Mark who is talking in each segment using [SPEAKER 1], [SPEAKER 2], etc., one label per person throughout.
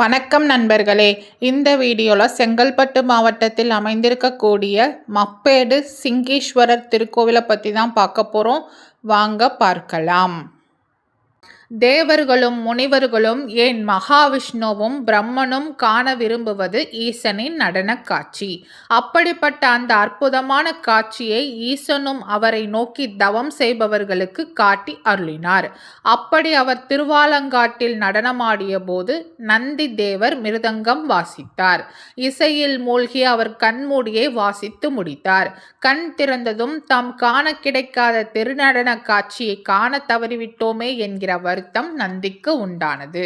[SPEAKER 1] வணக்கம் நண்பர்களே. இந்த வீடியோவில் செங்கல்பட்டு மாவட்டத்தில் அமைந்திருக்கக்கூடிய மப்பேடு சிங்கீஸ்வரர் திருக்கோவிலை பற்றி தான் பார்க்க போகிறோம். வாங்க பார்க்கலாம். தேவர்களும் முனிவர்களும் ஏன் மகாவிஷ்ணுவும் பிரம்மனும் காண விரும்புவது ஈசனின் நடன காட்சி. அப்படிப்பட்ட அந்த அற்புதமான காட்சியை ஈசனும் அவரை நோக்கி தவம் செய்பவர்களுக்கு காட்டி அருளினார். அப்படி அவர் திருவாலங்காட்டில் நடனமாடிய போது நந்தி தேவர் மிருதங்கம் வாசித்தார். இசையில் மூழ்கி அவர் கண்மூடியை வாசித்து முடித்தார். கண் திறந்ததும் தாம் காண கிடைக்காத திருநடன காட்சியை காண தவறிவிட்டோமே என்கிற வருத்தம் நந்திக்கு உண்டானது.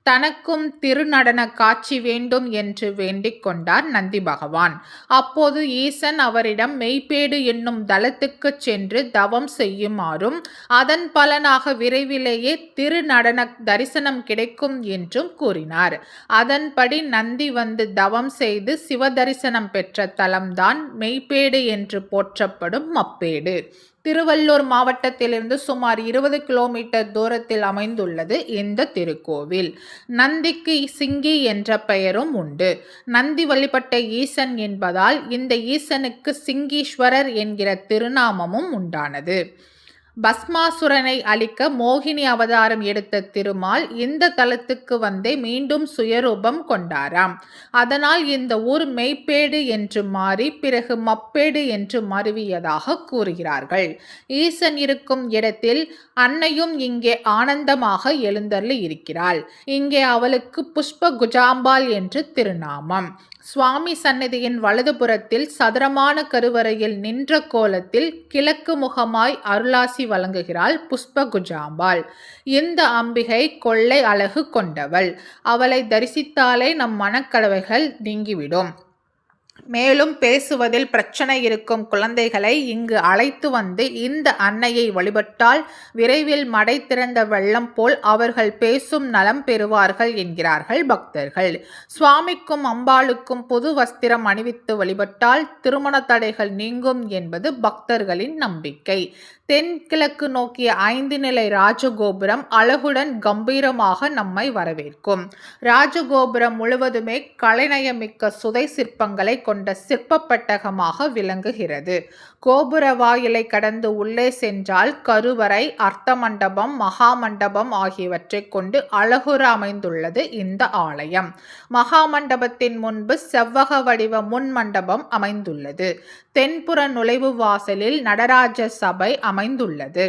[SPEAKER 1] தனக்கும் திருநடன காட்சி வேண்டும் என்று வேண்டிக் கொண்டார் நந்தி பகவான். அப்போது ஈசன் அவரிடம் மெய்ப்பேடு என்னும் தலத்துக்கு சென்று தவம் செய்யுமாறும் அதன் பலனாக விரைவிலேயே திருநடன தரிசனம் கிடைக்கும் என்றும் கூறினார். அதன்படி நந்தி வந்து தவம் செய்து சிவ தரிசனம் பெற்ற தலம்தான் மெய்ப்பேடு என்று போற்றப்படும் மப்பேடு. திருவள்ளூர் மாவட்டத்திலிருந்து சுமார் 20 கிலோமீட்டர் தூரத்தில் அமைந்துள்ளது இந்த திருக்கோவில். நந்திக்கு சிங்கி என்ற பெயரும் உண்டு. நந்தி வழிபட்ட ஈசன் என்பதால் இந்த ஈசனுக்கு சிங்கீஸ்வரர் என்கிற திருநாமமும் உண்டானது. பஸ்மாசுரனை அழிக்க மோகினி அவதாரம் எடுத்த திருமால் இந்த தலத்துக்கு வந்தே மீண்டும் சுயரூபம் கொண்டாராம். அதனால் இந்த ஊர் மெய்ப்பேடு என்று மாறி பிறகு மப்பேடு என்று மருவியதாக கூறுகிறார்கள். ஈசன் இருக்கும் இடத்தில் அன்னையும் இங்கே ஆனந்தமாக எழுந்தருளி இருக்கிறாள். இங்கே அவளுக்கு புஷ்ப குஜாம்பாள் என்று திருநாமம். சுவாமி சந்நிதியின் வலதுபுறத்தில் சதுரமான கருவறையில் நின்ற கோலத்தில் கிழக்கு முகமாய் அருளாசி வழங்குகிறாள் புஷ்ப குஜாம்பாள். இந்த அம்பிகை கொள்ளை அழகு கொண்டவள். அவளை தரிசித்தாலே நம் மனக்கடவைகள் நீங்கிவிடும். மேலும் பேசுவதில் பிரச்சனை இருக்கும் குழந்தைகளை இங்கு அழைத்து வந்து இந்த அன்னையை வழிபட்டால் விரைவில் மடை திறந்த வெள்ளம் போல் அவர்கள் பேசும் நலம் பெறுவார்கள் என்கிறார்கள் பக்தர்கள். சுவாமிக்கும் அம்பாளுக்கும் புது வஸ்திரம் அணிவித்து வழிபட்டால் திருமண தடைகள் நீங்கும் என்பது பக்தர்களின் நம்பிக்கை. தென்கிழக்கு நோக்கிய 5 நிலை ராஜகோபுரம் அழகுடன் கம்பீரமாக நம்மை வரவேற்கும். ராஜகோபுரம் முழுவதுமே கலைநயமிக்க சுதை சிற்பங்களை கொண்ட சிற்ப பெட்டகமாக விளங்குகிறது. கோபுர வாயிலை கடந்து உள்ளே சென்றால் கருவறை, அர்த்த மண்டபம், மகா மண்டபம் ஆகியவற்றை கொண்டு அழகுற அமைந்துள்ளது இந்த ஆலயம். மகா மண்டபத்தின் முன்பு செவ்வக வடிவ முன் மண்டபம் அமைந்துள்ளது. தென்புற நுழைவு வாசலில் நடராஜ சபை அமைந்துள்ளது.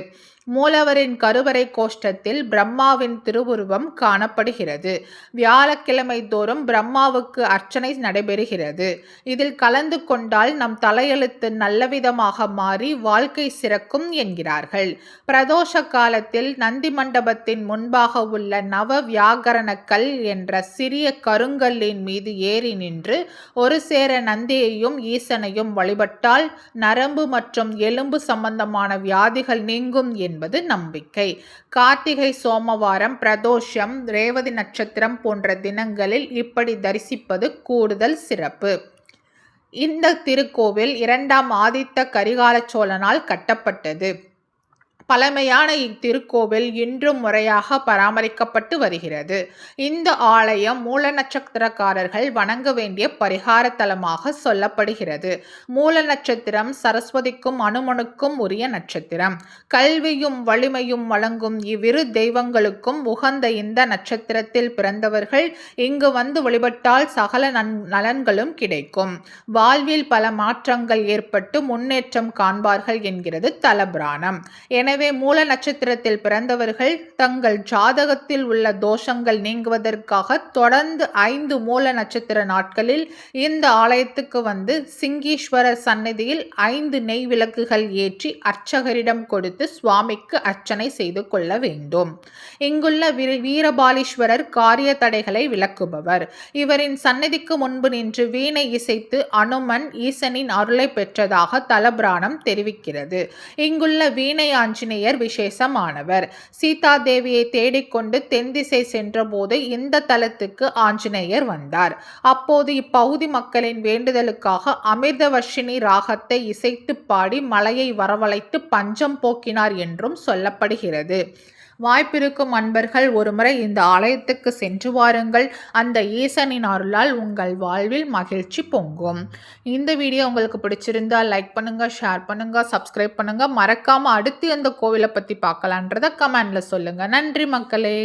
[SPEAKER 1] மூலவரின் கருவறை கோஷ்டத்தில் பிரம்மாவின் திருவுருவம் காணப்படுகிறது. வியாழக்கிழமை தோறும் பிரம்மாவுக்கு அர்ச்சனை நடைபெறுகிறது. இதில் கலந்து கொண்டால் நம் தலையெழுத்து நல்லவிதமாக மாறி வாழ்க்கை சிறக்கும் என்கிறார்கள். பிரதோஷ காலத்தில் நந்தி மண்டபத்தின் முன்பாக உள்ள நவ வியாகரண கல் என்ற சிறிய கருங்கல்லின் மீது ஏறி நின்று ஒரு சேர நந்தியையும் ஈசனையும் வழிபட்டால் நரம்பு மற்றும் எலும்பு சம்பந்தமான வியாதிகள் நீங்கும் என்பது நம்பிக்கை. கார்த்திகை, சோமவாரம், பிரதோஷம், ரேவதி நட்சத்திரம் போன்ற தினங்களில் இப்படி தரிசிப்பது கூடுதல் சிறப்பு. இந்த திருக்கோவில் 2ஆம் ஆதித்த கரிகால சோழனால் கட்டப்பட்டது. பழமையான இத்திருக்கோவில் இன்றும் முறையாக பராமரிக்கப்பட்டு வருகிறது. இந்த ஆலயம் மூல நட்சத்திரக்காரர்கள் வணங்க வேண்டிய பரிகார தலமாக சொல்லப்படுகிறது. மூல நட்சத்திரம் சரஸ்வதிக்கும் அனுமனுக்கும் உரிய நட்சத்திரம். கல்வியும் வலிமையும் வழங்கும் இவ்விரு தெய்வங்களுக்கும் உகந்த இந்த நட்சத்திரத்தில் பிறந்தவர்கள் இங்கு வந்து வழிபட்டால் சகல நலன்களும் கிடைக்கும். வாழ்வில் பல மாற்றங்கள் ஏற்பட்டு முன்னேற்றம் காண்பார்கள் என்கிறது தலபுராணம். எனவே மூல நட்சத்திரத்தில் பிறந்தவர்கள் தங்கள் ஜாதகத்தில் உள்ள தோஷங்கள் நீங்குவதற்காக தொடர்ந்து 5 மூல நட்சத்திர நாட்களில் இந்த ஆலயத்துக்கு வந்து சிங்கீஸ்வரர் சந்நிதியில் 5 நெய் விளக்குகள் ஏற்றி அர்ச்சகரிடம் கொடுத்து சுவாமிக்கு அர்ச்சனை செய்து கொள்ள வேண்டும். இங்குள்ள வீரபாலீஸ்வரர் காரிய தடைகளை விளக்குபவர். இவரின் சந்நிதிக்கு முன்பு நின்று வீணை இசைத்து அனுமன் ஈசனின் அருளை பெற்றதாக தலபுராணம் தெரிவிக்கிறது. இங்குள்ள வீணை ஆஞ்சநேயர் விசேஷமானவர். சீதா தேவியை தேடிக்கொண்டு தென் திசை சென்றபோது இந்த தலத்துக்கு ஆஞ்சநேயர் வந்தார். அப்போது இப்பகுதி மக்களின் வேண்டுதலுக்காக அமிர்தவர்ஷினி ராகத்தை இசைத்து பாடி மலையை வரவழைத்து பஞ்சம் போக்கினார் என்றும் சொல்லப்படுகிறது. வாய்ப்பிருக்கும் அன்பர்கள் ஒருமுறை இந்த ஆலயத்துக்கு சென்று வாருங்கள். அந்த ஈசனின் அருளால் உங்கள் வாழ்வில் மகிழ்ச்சி பொங்கும். இந்த வீடியோ உங்களுக்கு பிடிச்சிருந்தா லைக் பண்ணுங்க, ஷேர் பண்ணுங்க, சப்ஸ்கிரைப் பண்ணுங்க. மறக்காம அடுத்து எந்த கோவிலை பத்தி பார்க்கலான்றத கமெண்ட்ல சொல்லுங்க. நன்றி மக்களே.